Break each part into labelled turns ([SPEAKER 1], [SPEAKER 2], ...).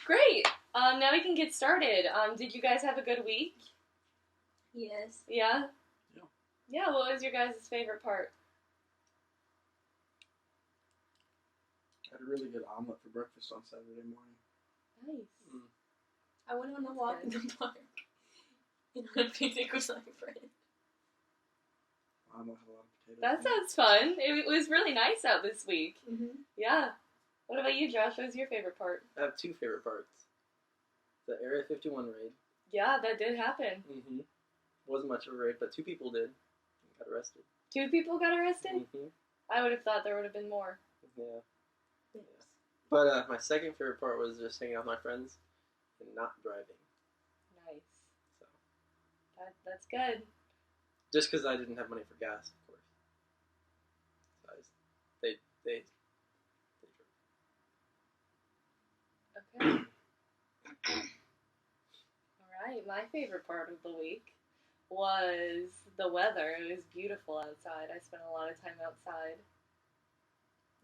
[SPEAKER 1] Great. Now we can get started. Did you guys have a good week?
[SPEAKER 2] Yes.
[SPEAKER 1] Yeah?
[SPEAKER 3] Yeah.
[SPEAKER 1] Yeah, what was your guys' favorite part?
[SPEAKER 3] I had a really good omelet for breakfast on Saturday morning.
[SPEAKER 1] Nice.
[SPEAKER 2] I went on a walk in the park and on a picnic with my friend.
[SPEAKER 3] Omelet had a lot of potatoes.
[SPEAKER 1] That sounds fun. It was really nice out this week.
[SPEAKER 2] Mm-hmm.
[SPEAKER 1] Yeah. What about you, Josh? What was your favorite part?
[SPEAKER 4] I have two favorite parts. The Area 51 raid.
[SPEAKER 1] Yeah, that did happen.
[SPEAKER 4] Mm-hmm. Wasn't much of a raid, but two people did. Got arrested.
[SPEAKER 1] 2 people got arrested?
[SPEAKER 4] Mm-hmm.
[SPEAKER 1] I would have thought there would have been more.
[SPEAKER 4] Yeah. But my second favorite part was just hanging out with my friends and not driving.
[SPEAKER 1] Nice.
[SPEAKER 4] So
[SPEAKER 1] That's good.
[SPEAKER 4] just because I didn't have money for gas, of course. So they drove.
[SPEAKER 1] Okay. Alright, my favorite part of the week was the weather. It was beautiful outside. I spent a lot of time outside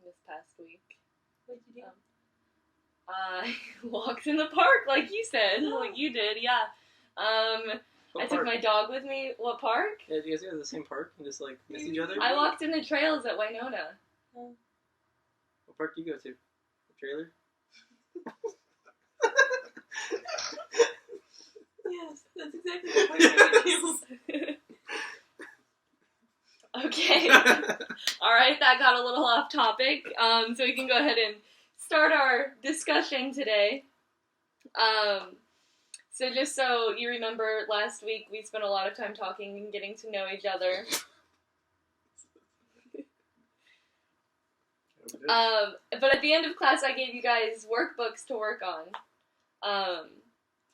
[SPEAKER 1] this past week.
[SPEAKER 2] What'd you do?
[SPEAKER 1] I walked in the park, like you said, like you did, yeah.
[SPEAKER 4] What
[SPEAKER 1] I took
[SPEAKER 4] park?
[SPEAKER 1] my dog with me. What park?
[SPEAKER 4] Yeah, do you guys go to the same park and just like miss each other?
[SPEAKER 1] I walked in the trails at Winona.
[SPEAKER 4] What park do you go to? The trailer?
[SPEAKER 2] Yes, that's exactly what I do.
[SPEAKER 1] Okay. Alright, that got a little off topic. So we can go ahead and start our discussion today. So just so you remember, last week we spent a lot of time talking and getting to know each other. But at the end of class, I gave you guys workbooks to work on.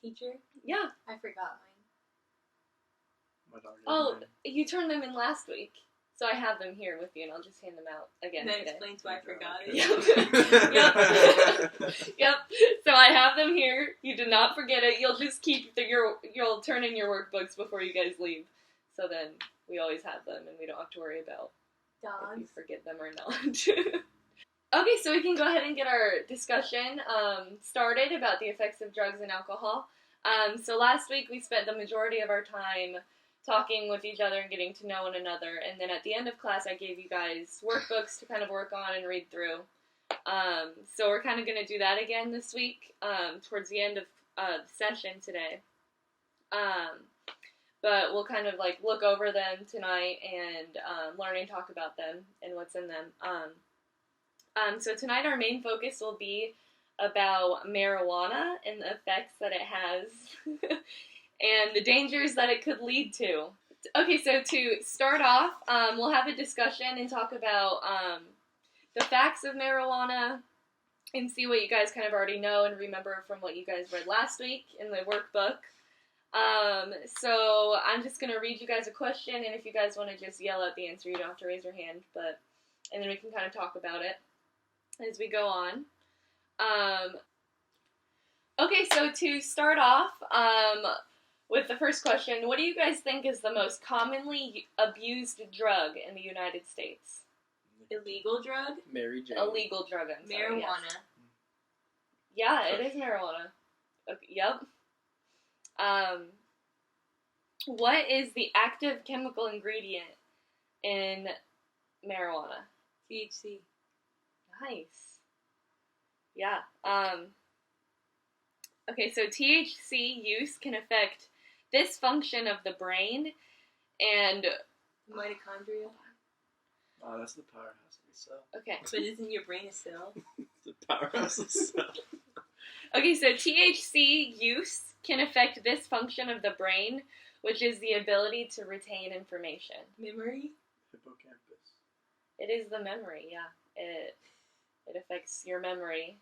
[SPEAKER 2] Teacher?
[SPEAKER 1] Yeah.
[SPEAKER 2] I forgot mine.
[SPEAKER 3] My dog ate
[SPEAKER 1] Oh,
[SPEAKER 3] mine.
[SPEAKER 1] you turned them in last week. So I have them here with you, and I'll just hand them out again
[SPEAKER 2] That
[SPEAKER 1] today.
[SPEAKER 2] explains why I forgot it.
[SPEAKER 1] Yep. So I have them here. You did not forget it. You'll just keep you'll turn in your workbooks before you guys leave. So then we always have them, and we don't have to worry about if you
[SPEAKER 2] Dogs.
[SPEAKER 1] forget them or not. Okay, so we can go ahead and get our discussion started about the effects of drugs and alcohol. So last week we spent the majority of our time talking with each other and getting to know one another, and then at the end of class I gave you guys workbooks to kind of work on and read through. So we're kind of going to do that again this week, towards the end of the session today. But we'll kind of like look over them tonight and learn and talk about them and what's in them. So tonight our main focus will be about marijuana and the effects that it has and the dangers that it could lead to. Okay, so to start off, we'll have a discussion and talk about the facts of marijuana and see what you guys kind of already know and remember from what you guys read last week in the workbook. So I'm just going to read you guys a question, and if you guys want to just yell out the answer, you don't have to raise your hand, and then we can kind of talk about it as we go on. Okay, so to start off with the first question, what do you guys think is the most commonly abused drug in the United States?
[SPEAKER 2] Illegal drug?
[SPEAKER 4] Mary Jane.
[SPEAKER 1] Illegal drug, I'm sorry, yes.
[SPEAKER 2] Marijuana.
[SPEAKER 1] Yeah, it is marijuana. Okay, yep. What is the active chemical ingredient in marijuana?
[SPEAKER 2] THC.
[SPEAKER 1] Nice. Yeah. Okay, so THC use can affect this function of the brain and...
[SPEAKER 2] Mitochondria.
[SPEAKER 3] Oh, that's the powerhouse of the cell.
[SPEAKER 1] Okay.
[SPEAKER 2] But isn't your brain a cell?
[SPEAKER 3] The powerhouse of the cell.
[SPEAKER 1] Okay, so THC use can affect this function of the brain, which is the ability to retain information.
[SPEAKER 2] Memory?
[SPEAKER 3] Hippocampus.
[SPEAKER 1] It is the memory, yeah. It affects your memory.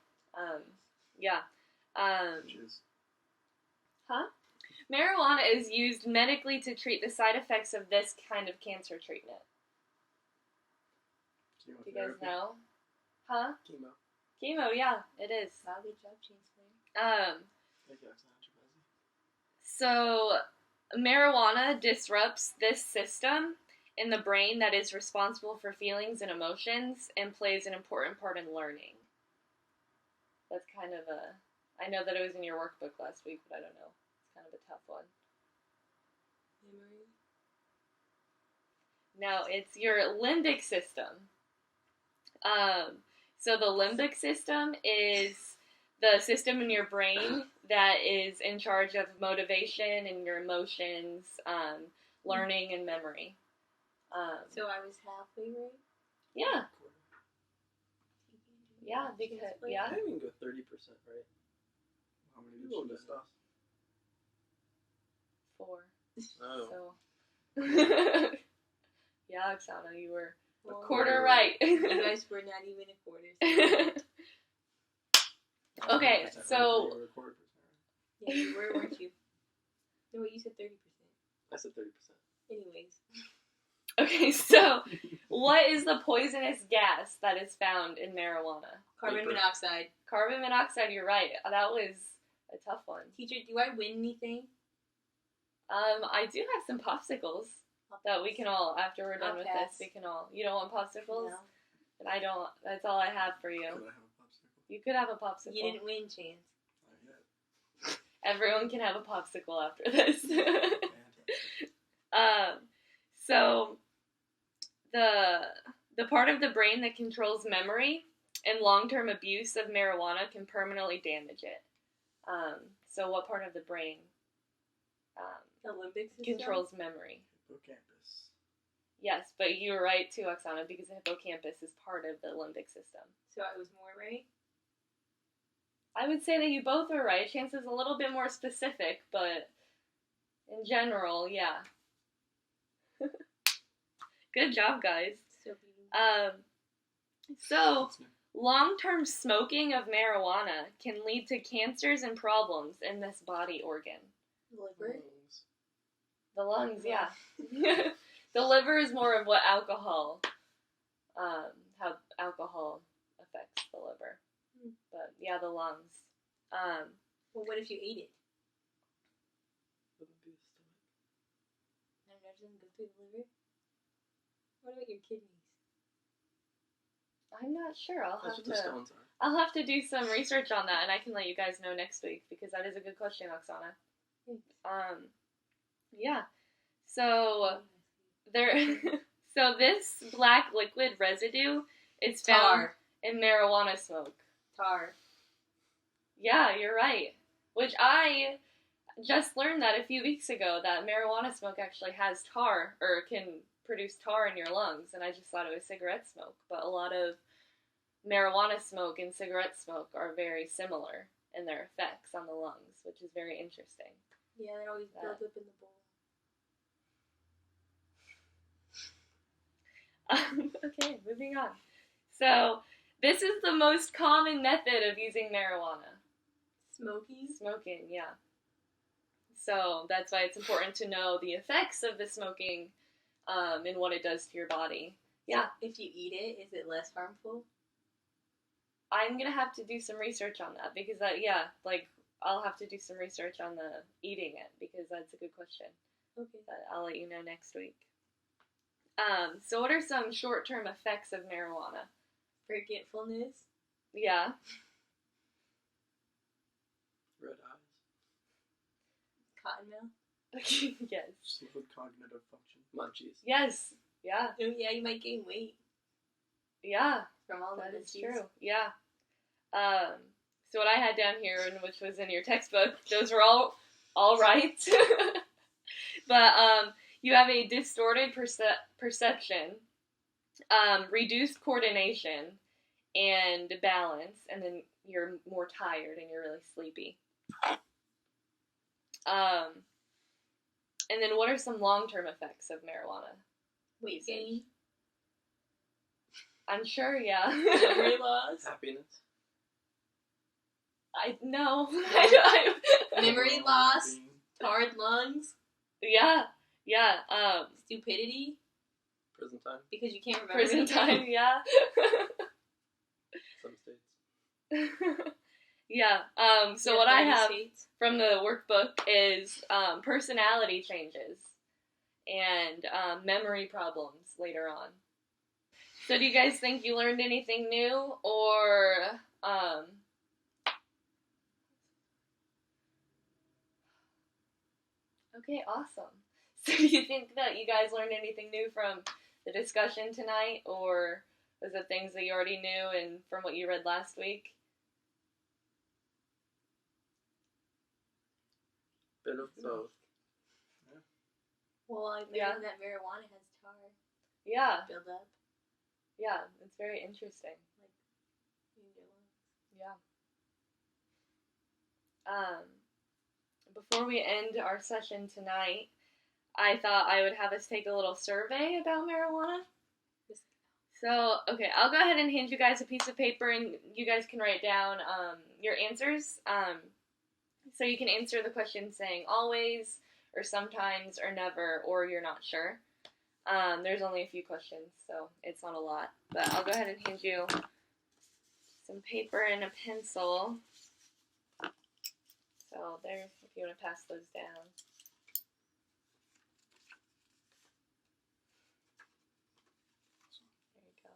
[SPEAKER 1] Yeah.
[SPEAKER 3] Which is...
[SPEAKER 1] Huh? Marijuana is used medically to treat the side effects of this kind of cancer treatment. Do you guys
[SPEAKER 3] chemotherapy.
[SPEAKER 1] know? Huh?
[SPEAKER 4] Chemo.
[SPEAKER 1] Chemo, yeah, it is.
[SPEAKER 2] Wow, good job, Chancellor.
[SPEAKER 3] Thank you, Dr. Bezzi.
[SPEAKER 1] So marijuana disrupts this system in the brain that is responsible for feelings and emotions and plays an important part in learning. That's kind of a I know that it was in your workbook last week, but I don't know. It's kind of a tough one.
[SPEAKER 2] Memory.
[SPEAKER 1] Now, it's your limbic system. So the limbic system is the system in your brain that is in charge of motivation and your emotions, learning, and memory.
[SPEAKER 2] So I was halfway right?
[SPEAKER 1] Yeah. Yeah, because, yeah.
[SPEAKER 4] I didn't even go 30%, right?
[SPEAKER 3] How many did you list off?
[SPEAKER 1] 4.
[SPEAKER 4] Oh.
[SPEAKER 1] So. Yeah, Oksana, you were
[SPEAKER 2] Well,
[SPEAKER 1] a quarter right.
[SPEAKER 2] You guys were not even a quarter. So
[SPEAKER 1] Okay, so-
[SPEAKER 3] You were a quarter percent.
[SPEAKER 2] yeah, you were, weren't you? No, you said 30%.
[SPEAKER 4] I said 30%.
[SPEAKER 2] Anyways.
[SPEAKER 1] Okay, so what is the poisonous gas that is found in marijuana?
[SPEAKER 2] Carbon
[SPEAKER 4] Vapor.
[SPEAKER 2] monoxide.
[SPEAKER 1] Carbon monoxide, you're right. That was a tough one.
[SPEAKER 2] Teacher, do I win anything?
[SPEAKER 1] I do have some popsicles that we can all, after we're done
[SPEAKER 2] I'll
[SPEAKER 1] with
[SPEAKER 2] pass.
[SPEAKER 1] this, we can all. You don't want popsicles?
[SPEAKER 2] No.
[SPEAKER 1] And I don't. That's all I have for you.
[SPEAKER 3] Could I have a popsicle?
[SPEAKER 1] You could have a popsicle.
[SPEAKER 2] You didn't win, Chance.
[SPEAKER 3] Not yet.
[SPEAKER 1] Everyone can have a popsicle after this.
[SPEAKER 3] Fantastic.
[SPEAKER 1] So the part of the brain that controls memory and long-term abuse of marijuana can permanently damage it. So what part of the brain
[SPEAKER 2] The limbic system?
[SPEAKER 1] controls memory?
[SPEAKER 3] Hippocampus.
[SPEAKER 1] Yes, but you were right too, Oksana, because the hippocampus is part of the limbic system.
[SPEAKER 2] So I was more right?
[SPEAKER 1] I would say that you both were right. Chance is a little bit more specific, but in general, yeah. Good job, guys.
[SPEAKER 2] So beautiful.
[SPEAKER 1] So long-term smoking of marijuana can lead to cancers and problems in this body organ.
[SPEAKER 2] Liver?
[SPEAKER 1] The lungs, yeah. The liver is more of what alcohol, how alcohol affects the liver. But yeah, the lungs.
[SPEAKER 2] Well, what if you ate it?
[SPEAKER 4] Wouldn't be the stomach.
[SPEAKER 2] I don't know, doesn't go through the liver? What about your kidneys?
[SPEAKER 1] I'm not sure.
[SPEAKER 4] That's what the stones are.
[SPEAKER 1] I'll have to do some research on that, and I can let you guys know next week because that is a good question, Oksana.
[SPEAKER 2] Thanks.
[SPEAKER 1] Yeah. So so this black liquid residue is found
[SPEAKER 2] Tar.
[SPEAKER 1] in marijuana smoke.
[SPEAKER 2] Tar.
[SPEAKER 1] Yeah, you're right. Which I just learned that a few weeks ago that marijuana smoke actually has tar or can produce tar in your lungs, and I just thought it was cigarette smoke. But a lot of marijuana smoke and cigarette smoke are very similar in their effects on the lungs, which is very interesting.
[SPEAKER 2] Yeah, that always builds up in the bowl.
[SPEAKER 1] Okay, moving on. So, this is the most common method of using marijuana. Smoking, yeah. So, that's why it's important to know the effects of the smoking and what it does to your body. Yeah.
[SPEAKER 2] If you eat it, is it less harmful?
[SPEAKER 1] I'm going to have to do some research on that because, I'll have to do some research on the eating it because that's a good question.
[SPEAKER 2] Okay.
[SPEAKER 1] But I'll let you know next week. So what are some short-term effects of marijuana?
[SPEAKER 2] Forgetfulness.
[SPEAKER 1] Yeah.
[SPEAKER 4] Red eyes.
[SPEAKER 2] Cottonmouth.
[SPEAKER 1] Yes.
[SPEAKER 3] Slowed cognitive function.
[SPEAKER 4] Munchies.
[SPEAKER 1] Yes. Yeah.
[SPEAKER 2] Oh, yeah, you might gain weight
[SPEAKER 1] Yeah.
[SPEAKER 2] from all
[SPEAKER 1] That
[SPEAKER 2] of
[SPEAKER 1] is
[SPEAKER 2] this.
[SPEAKER 1] true. Yeah. So what I had down here, and which was in your textbook, those were all right. But you have a distorted perception, reduced coordination, and balance, and then you're more tired and you're really sleepy. And then what are some long-term effects of marijuana?
[SPEAKER 2] Weight gain.
[SPEAKER 1] I'm sure, yeah.
[SPEAKER 2] Memory loss.
[SPEAKER 4] Happiness.
[SPEAKER 1] I know.
[SPEAKER 2] Memory loss. Tarred lungs.
[SPEAKER 1] Yeah.
[SPEAKER 2] Stupidity.
[SPEAKER 4] Prison time.
[SPEAKER 2] Because you can't remember.
[SPEAKER 1] Prison
[SPEAKER 2] anything.
[SPEAKER 1] time, yeah.
[SPEAKER 4] Some states.
[SPEAKER 1] Yeah. So
[SPEAKER 2] Yeah,
[SPEAKER 1] what I
[SPEAKER 2] 30
[SPEAKER 1] have
[SPEAKER 2] states.
[SPEAKER 1] from the workbook is personality changes and memory problems later on. So do you guys think you learned anything new, or Okay, awesome. So do you think that you guys learned anything new from the discussion tonight, or was it things that you already knew and from what you read last week?
[SPEAKER 4] Bit of both.
[SPEAKER 2] Well, I
[SPEAKER 1] Yeah.
[SPEAKER 2] know that marijuana has tar
[SPEAKER 1] Yeah,
[SPEAKER 2] buildup.
[SPEAKER 1] yeah, it's very interesting.
[SPEAKER 2] In your lungs.
[SPEAKER 1] Yeah. Before we end our session tonight, I thought I would have us take a little survey about marijuana. So, okay, I'll go ahead and hand you guys a piece of paper, and you guys can write down your answers. So you can answer the question saying always, or sometimes, or never, or you're not sure. There's only a few questions, so it's not a lot. But I'll go ahead and hand you some paper and a pencil. So there, if you want to pass those down. There you go.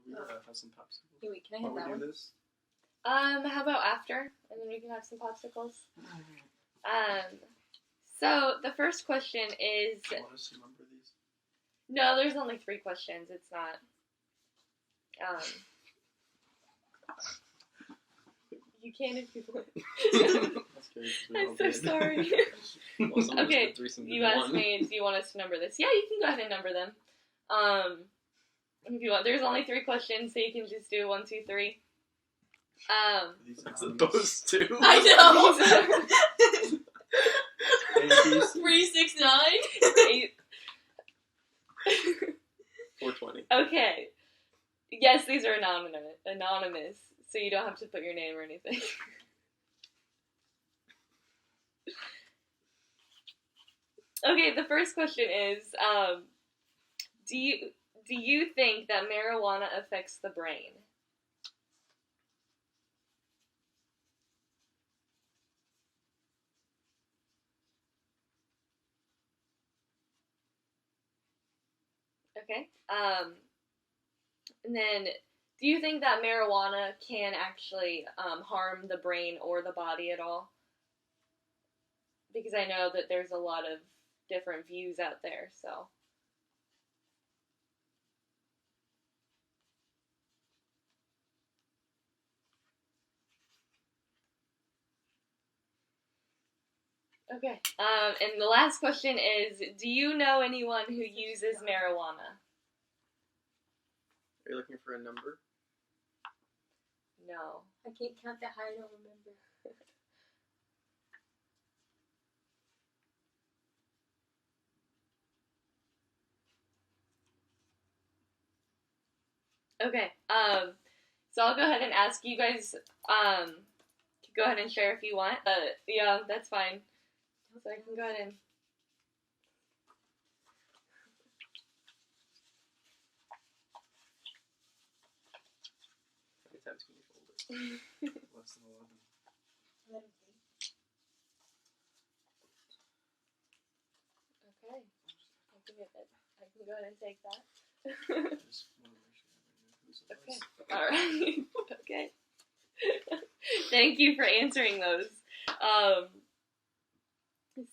[SPEAKER 3] Can we have some popsicles?
[SPEAKER 2] Hey, wait, can I have
[SPEAKER 3] While
[SPEAKER 2] that
[SPEAKER 3] we
[SPEAKER 2] one?
[SPEAKER 3] do this?
[SPEAKER 1] How about after, and then we can have some popsicles. So the first question is,
[SPEAKER 3] Do you want us to remember these?
[SPEAKER 1] no, there's only 3 questions. It's not. You can if you want.
[SPEAKER 3] That's good. 'Cause we
[SPEAKER 1] I'm
[SPEAKER 3] all
[SPEAKER 1] so
[SPEAKER 3] did.
[SPEAKER 1] sorry.
[SPEAKER 4] Well, someone
[SPEAKER 1] Okay,
[SPEAKER 4] just put threesomes
[SPEAKER 1] You
[SPEAKER 4] in
[SPEAKER 1] asked
[SPEAKER 4] one.
[SPEAKER 1] me, do you want us to number this? Yeah, you can go ahead and number them. If you want. There's only 3 questions, so you can just do 1, 2, 3.
[SPEAKER 3] These
[SPEAKER 4] As
[SPEAKER 3] anonymous.
[SPEAKER 4] opposed to.
[SPEAKER 2] I know.
[SPEAKER 3] Yankees.
[SPEAKER 2] 369.
[SPEAKER 1] 8.
[SPEAKER 4] 420.
[SPEAKER 1] Okay. Yes, these are anonymous, so you don't have to put your name or anything. Okay, the first question is, do you think that marijuana affects the brain? Okay. And then, do you think that marijuana can actually harm the brain or the body at all? Because I know that there's a lot of different views out there, so. Okay. And the last question is, do you know anyone who uses marijuana?
[SPEAKER 4] Are you looking for a number?
[SPEAKER 1] No.
[SPEAKER 2] I can't count that high. I don't remember.
[SPEAKER 1] Okay. So I'll go ahead and ask you guys to go ahead and share if you want. But yeah, that's fine. So I can go ahead and.
[SPEAKER 4] How many times can you fold it?
[SPEAKER 3] Less than 11.
[SPEAKER 1] Okay. I can go ahead and take that.
[SPEAKER 3] Just want to make sure everybody knew whose it
[SPEAKER 1] Okay.
[SPEAKER 3] was.
[SPEAKER 1] All right. Okay. Thank you for answering those.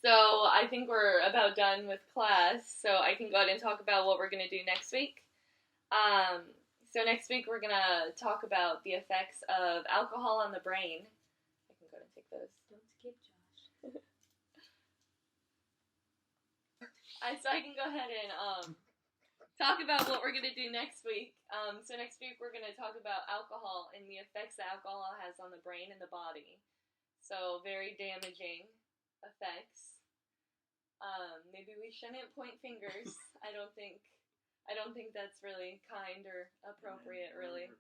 [SPEAKER 1] So I think we're about done with class, so I can go ahead and talk about what we're going to do next week. So next week we're going to talk about the effects of alcohol on the brain. I can go ahead and take those.
[SPEAKER 2] Don't skip, Josh.
[SPEAKER 1] So I can go ahead and talk about what we're going to do next week. So next week we're going to talk about alcohol and the effects that alcohol has on the brain and the body. So very damaging effects. Maybe we shouldn't point fingers. I don't think that's really kind or appropriate, really.